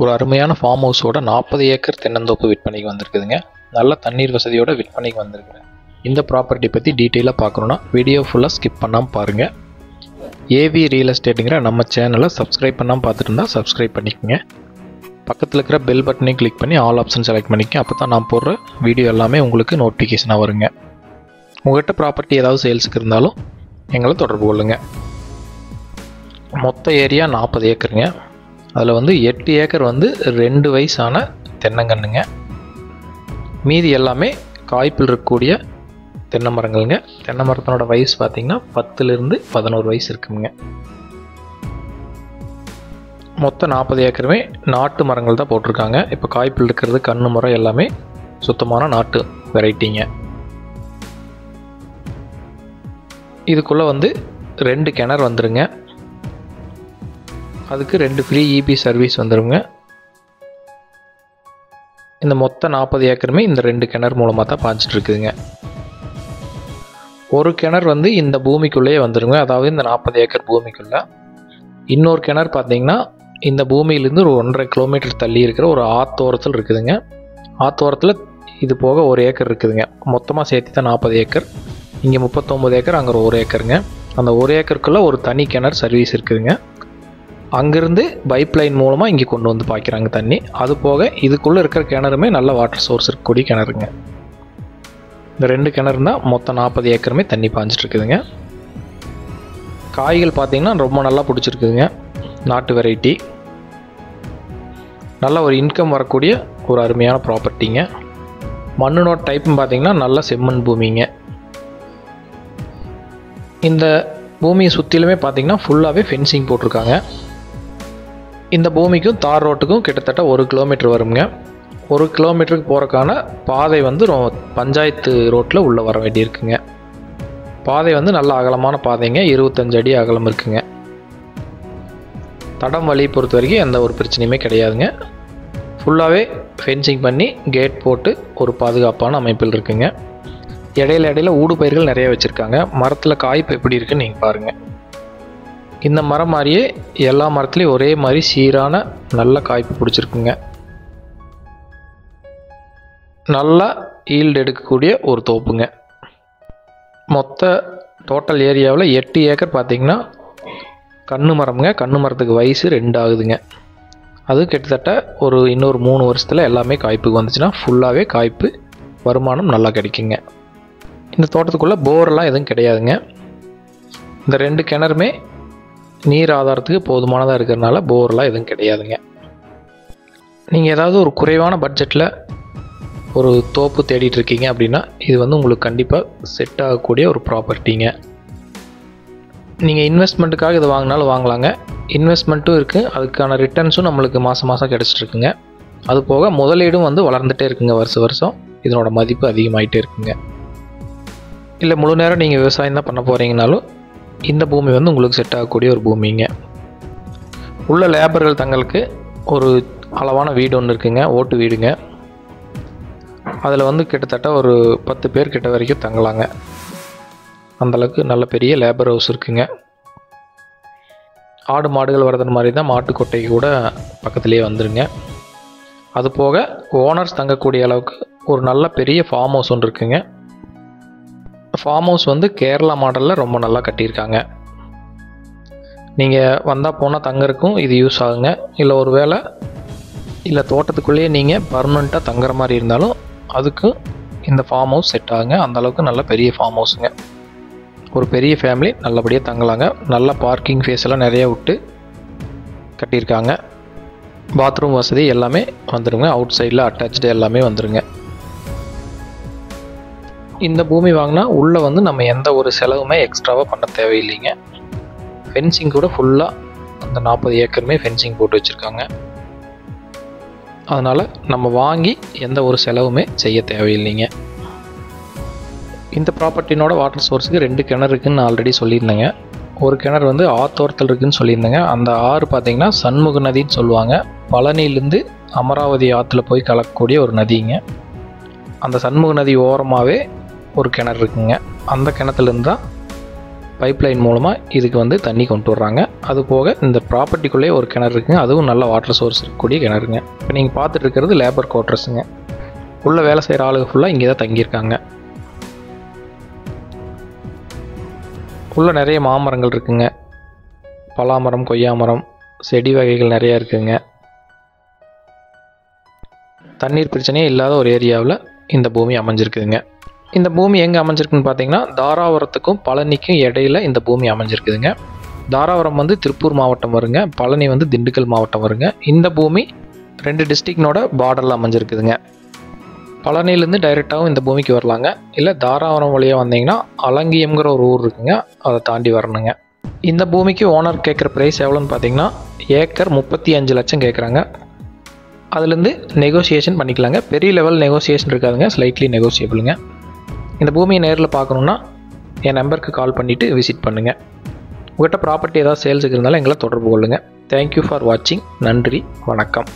ஒரு அருமையான form ஹவுஸோட 40 acre தென்னந்தோப்பு விற்பனைக்கு வந்திருக்குதுங்க. நல்ல தண்ணீர் வசதியோட விற்பனைக்கு வந்திருக்குது. இந்த ப்ராப்பர்ட்டி பற்றி டீட்டெயிலாக பார்க்கணுன்னா வீடியோ ஃபுல்லாக ஸ்கிப் பண்ணாமல் பாருங்கள். ஏவி ரியல் எஸ்டேட்டுங்கிற நம்ம சேனலை சப்ஸ்கிரைப் பண்ணாமல் பார்த்துட்டு இருந்தால் சப்ஸ்கிரைப் பண்ணிக்கோங்க. பக்கத்தில் இருக்கிற பெல் பட்டனையும் கிளிக் பண்ணி ஆல் ஆப்ஷன் செலக்ட் பண்ணிக்க. அப்போ தான் நான் போடுற வீடியோ எல்லாமே உங்களுக்கு நோட்டிஃபிகேஷனாக வருங்க. உங்கள்கிட்ட ப்ராப்பர்ட்டி ஏதாவது சேல்ஸுக்கு இருந்தாலும் எங்களை தொடர்பு கொள்ளுங்கள். மொத்த ஏரியா 40 ஏக்கருங்க. அதில் வந்து 8 ஏக்கர் வந்து 2 வயசான தென்னங்கன்றுங்க. மீதி எல்லாமே காய்ப்பில் இருக்கக்கூடிய தென்னை மரங்களுங்க. தென்னை மரத்தினோட வயசு பார்த்திங்கன்னா 10லேருந்து 11 வயசு இருக்குங்க. மொத்தம் 40 ஏக்கருமே நாட்டு மரங்கள் தான் போட்டிருக்காங்க. இப்போ காய்ப்பில் இருக்கிறது கன்று மரம் எல்லாமே சுத்தமான நாட்டு வெரைட்டிங்க. இதுக்குள்ளே வந்து 2 கிணறு வந்துருங்க. அதுக்கு 2 ஃப்ரீ இபி சர்வீஸ் வந்துடுங்க. இந்த மொத்த 40 ஏக்கருமே இந்த 2 கிணறு மூலமாக தான் பாய்ச்சிட்ருக்குதுங்க. ஒரு கிணறு வந்து இந்த பூமிக்குள்ளேயே வந்துடுங்க. அதாவது இந்த 40 ஏக்கர் பூமிக்குள்ளே. இன்னொரு கிணறு பார்த்தீங்கன்னா இந்த பூமியிலேருந்து ஒரு 1.5 கிலோமீட்டர் தள்ளி இருக்கிற ஒரு ஆத்தோரத்தில் இருக்குதுங்க. ஆத்தோரத்தில் இது போக 1 ஏக்கர் இருக்குதுங்க. மொத்தமாக சேர்த்து தான் 40 ஏக்கர். இங்கே 39 ஏக்கர், அங்கே 1 ஏக்கருங்க. அந்த 1 ஏக்கருக்குள்ளே ஒரு தனி கிணறு சர்வீஸ் இருக்குதுங்க. அங்கேருந்து பைப் லைன் மூலமாக இங்கே கொண்டு வந்து பாய்க்கிறாங்க தண்ணி. அது போக இதுக்குள்ளே இருக்கிற கிணறுமே நல்ல வாட்டர் சோர்ஸ் இருக்கக்கூடிய கிணறுங்க. இந்த 2 கிணறு தான் மொத்தம் 40 ஏக்கருமே தண்ணி பாய்ஞ்சிட்ருக்குதுங்க. காய்கள் பார்த்திங்கன்னா ரொம்ப நல்லா பிடிச்சிருக்குதுங்க. நாட்டு வெரைட்டி. நல்ல ஒரு இன்கம் வரக்கூடிய ஒரு அருமையான ப்ராப்பர்ட்டிங்க. மண்ணோட டைப்புன்னு பார்த்திங்கன்னா நல்ல செம்மண் பூமிங்க. இந்த பூமியை சுற்றிலுமே பார்த்திங்கன்னா ஃபுல்லாகவே ஃபென்சிங் போட்டிருக்காங்க. இந்த பூமிக்கும் தார் ரோட்டுக்கும் கிட்டத்தட்ட 1 கிலோமீட்டர் வருங்க. 1 கிலோமீட்டருக்கு போகிறக்கான பாதை வந்து பஞ்சாயத்து ரோட்டில் உள்ளே வர வேண்டியிருக்குங்க. பாதை வந்து நல்ல அகலமான பாதைங்க. 25 அடி அகலம் இருக்குங்க. தடம் வழி பொறுத்த வரைக்கும் எந்த ஒரு பிரச்சனையுமே கிடையாதுங்க. ஃபுல்லாகவே ஃபென்சிங் பண்ணி கேட் போட்டு ஒரு பாதுகாப்பான அமைப்பில் இருக்குங்க. இடையில ஊடு பயிர்கள் நிறைய வச்சுருக்காங்க. மரத்தில் காய்ப்பு எப்படி இருக்குன்னு நீங்கள் பாருங்கள். இந்த மரம் மாதிரியே எல்லா மரத்துலேயும் ஒரே மாதிரி சீரான நல்ல காய்ப்பு பிடிச்சிருக்குங்க. நல்லா ஈல்டு எடுக்கக்கூடிய ஒரு தோப்புங்க. மொத்த டோட்டல் ஏரியாவில் 8 ஏக்கர் பார்த்திங்கன்னா கன்று மரம்ங்க. கன்று மரத்துக்கு வயசு 2 ஆகுதுங்க. அது கிட்டத்தட்ட இன்னொரு 3 வருஷத்தில் எல்லாமே காய்ப்புக்கு வந்துச்சுன்னா ஃபுல்லாகவே காய்ப்பு வருமானம் நல்லா கிடைக்குங்க. இந்த தோட்டத்துக்குள்ளே போரெல்லாம் எதுவும் கிடையாதுங்க. இந்த 2 கிணறுமே நீர் ஆதாரத்துக்கு போதுமானதாக இருக்கிறதுனால போரெலாம் எதுவும் கிடையாதுங்க. நீங்கள் ஏதாவது ஒரு குறைவான பட்ஜெட்டில் ஒரு தோப்பு தேடிட்டு இருக்கீங்க அப்படின்னா இது வந்து உங்களுக்கு கண்டிப்பாக செட் ஆகக்கூடிய ஒரு ப்ராப்பர்ட்டிங்க. நீங்கள் இன்வெஸ்ட்மெண்ட்டுக்காக இதை வாங்கினாலும் வாங்கலாங்க. இன்வெஸ்ட்மெண்ட்டும் இருக்குது. அதுக்கான ரிட்டர்ன்ஸும் நம்மளுக்கு மாதம் மாதம் கிடச்சிட்ருக்குங்க. அது போக முதலீடும் வந்து வளர்ந்துகிட்டே இருக்குங்க. வருஷம் இதனோட மதிப்பு அதிகமாகிட்டே இருக்குங்க. இல்லை முழு நேரம் நீங்கள் விவசாயம் தான் பண்ண போகிறீங்கனாலும் இந்த பூமி வந்து உங்களுக்கு செட் ஆகக்கூடிய ஒரு பூமிங்க. உள்ள லேபர்கள் தங்களுக்கு ஒரு அளவான வீடு ஒன்று இருக்குங்க. ஓட்டு வீடுங்க. அதில் வந்து கிட்டத்தட்ட ஒரு 10 பேர் கிட்ட வரைக்கும் தங்கலாங்க. அந்தளவுக்கு நல்ல பெரிய லேபர் ஹவுஸ் இருக்குங்க. ஆடு மாடுகள் வர்றது மாதிரி தான் மாட்டு கொட்டைக்கு கூட பக்கத்துலேயே வந்துடுங்க. அது போக ஓனர்ஸ் தங்கக்கூடிய அளவுக்கு ஒரு நல்ல பெரிய ஃபார்ம் ஹவுஸ் ஒன்று இருக்குங்க. ஃபார்ம் ஹவுஸ் வந்து கேரளா மாடலில் ரொம்ப நல்லா கட்டியிருக்காங்க. நீங்கள் வந்தால் போனால் தங்கறக்கும் இது யூஸ் ஆகுங்க. இல்லை ஒரு வேளை இல்லை தோட்டத்துக்குள்ளேயே நீங்கள் பர்மனெண்ட்டாக தங்குற மாதிரி இருந்தாலும் அதுக்கு இந்த ஃபார்ம் ஹவுஸ் செட் ஆகுங்க. அந்தளவுக்கு நல்ல பெரிய ஃபார்ம் ஹவுஸுங்க. ஒரு பெரிய ஃபேமிலி நல்லபடியாக தங்கலாங்க. நல்ல பார்க்கிங் ஃபேஸ் எல்லாம் நிறைய விட்டு கட்டியிருக்காங்க. பாத்ரூம் வசதி எல்லாமே வந்துடுங்க. அவுட் சைடில் அட்டாச்சு எல்லாமே வந்துடுங்க. இந்த பூமி வாங்கினா உள்ளே வந்து நம்ம எந்த ஒரு செலவுமே எக்ஸ்ட்ராவாக பண்ண தேவையில்லைங்க. ஃபென்சிங் கூட ஃபுல்லாக அந்த 40 ஏக்கருமே ஃபென்சிங் போட்டு வச்சுருக்காங்க. அதனால் நம்ம வாங்கி எந்த ஒரு செலவுமே செய்ய தேவையில்லைங்க. இந்த ப்ராப்பர்ட்டினோட வாட்டர் சோர்ஸுக்கு 2 கிணறு இருக்குதுன்னு ஆல்ரெடி சொல்லியிருந்தேங்க. ஒரு கிணறு வந்து ஆத்தோரத்தில் இருக்குதுன்னு சொல்லியிருந்தேங்க. அந்த ஆறு பார்த்திங்கன்னா சண்முக நதின்னு சொல்லுவாங்க. பழனியிலேருந்து அமராவதி ஆற்றுல போய் கலக்கக்கூடிய ஒரு நதிங்க. அந்த சண்முக நதி ஓரமாகவே ஒரு கிணறு இருக்குங்க. அந்த கிணத்துலேருந்து தான் பைப்லைன் மூலமாக இதுக்கு வந்து தண்ணி கொண்டு வர்றாங்க. அது போக இந்த ப்ராப்பர்ட்டிக்குள்ளேயே ஒரு கிணறு இருக்குங்க, அதுவும் நல்ல வாட்டர் சோர்ஸ் இருக்கக்கூடிய கிணறுங்க. இப்போ நீங்கள் பார்த்துட்டு இருக்கிறது லேபர் குவார்ட்டர்ஸுங்க. உள்ள வேலை செய்கிற ஆளுங்க ஃபுல்லாக இங்கே தான் தங்கியிருக்காங்க. உள்ள நிறைய மாமரங்கள் இருக்குங்க, பலாமரம், கொய்யா மரம், செடி வகைகள் நிறையா இருக்குங்க. தண்ணீர் பிரச்சனையே இல்லாத ஒரு ஏரியாவில் இந்த பூமி அமைஞ்சிருக்குதுங்க. இந்த பூமி எங்கே அமைஞ்சிருக்குன்னு பார்த்தீங்கன்னா தாராபுரத்துக்கும் பழனிக்கும் இடையில இந்த பூமி அமைஞ்சிருக்குதுங்க. தாராபுரம் வந்து திருப்பூர் மாவட்டம் வருங்க, பழனி வந்து திண்டுக்கல் மாவட்டம் வருங்க. இந்த பூமி 2 டிஸ்ட்ரிக்னோட பார்டரில் அமைஞ்சிருக்குதுங்க. பழனியிலேருந்து டைரெக்டாகவும் இந்த பூமிக்கு வரலாங்க, இல்லை தாராபுரம் வழியாக வந்தீங்கன்னா அலங்கியம்ங்கிற ஒரு ஊர் இருக்குங்க, அதை தாண்டி வரணுங்க. இந்த பூமிக்கு ஓனர் கேட்குற ப்ரைஸ் எவ்வளோன்னு பார்த்தீங்கன்னா ஏக்கர் 35 லட்சம் கேட்குறாங்க. அதுலேருந்து நெகோசியேஷன் பண்ணிக்கலாங்க. பெரிய லெவல் நெகோசியேஷன் இருக்காதுங்க, ஸ்லைட்லி நெகோசியபிளுங்க. இந்த பூமியை நேரில் பார்க்கணுன்னா என் நம்பருக்கு கால் பண்ணிவிட்டு விசிட் பண்ணுங்கள். உங்கள்கிட்ட ப்ராப்பர்ட்டி ஏதாவது சேல்ஸுக்கு இருந்தாலும் எங்களை தொடர்பு கொள்ளுங்கள். தேங்க்யூ ஃபார் வாட்சிங். நன்றி, வணக்கம்.